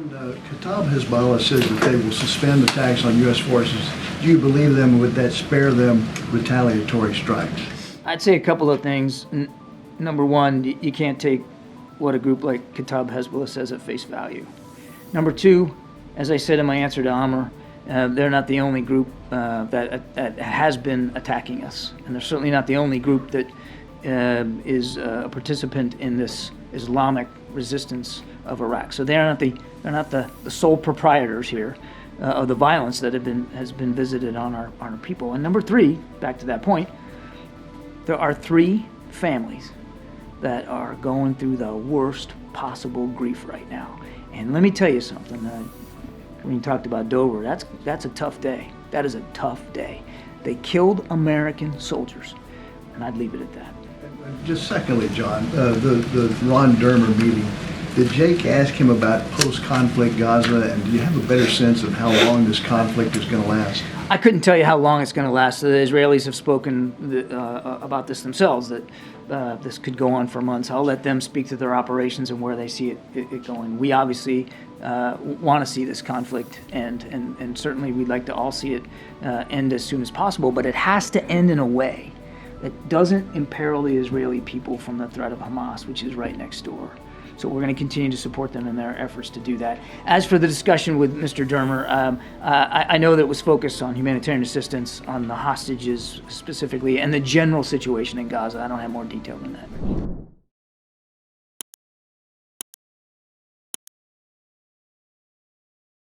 When Kataib Hezbollah says that they will suspend attacks on U.S. forces, do you believe them? Would that spare them retaliatory strikes? I'd say a couple of things. Number one, you can't take what a group like Kataib Hezbollah says at face value. Number two, as I said in my answer to Amr, they're not the only group that has been attacking us, and they're certainly not the only group that is a participant in this Islamic resistance of Iraq. So they're not the sole proprietors here of the violence that has been visited on our people. And number three, back to that point, there are three families that are going through the worst possible grief right now. And let me tell you something. When you talked about Dover, that's a tough day. That is a tough day. They killed American soldiers, and I'd leave it at that. Just secondly, John, the Ron Dermer meeting, did Jake ask him about post-conflict Gaza, and do you have a better sense of how long this conflict is going to last? I couldn't tell you how long it's going to last. The Israelis have spoken about this themselves, that this could go on for months. I'll let them speak to their operations and where they see it going. We obviously want to see this conflict end, and certainly we'd like to all see it end as soon as possible, but it has to end in a way that doesn't imperil the Israeli people from the threat of Hamas, which is right next door. So we're going to continue to support them in their efforts to do that. As for the discussion with Mr. Dermer, I know that it was focused on humanitarian assistance, on the hostages specifically, and the general situation in Gaza. I don't have more detail than that.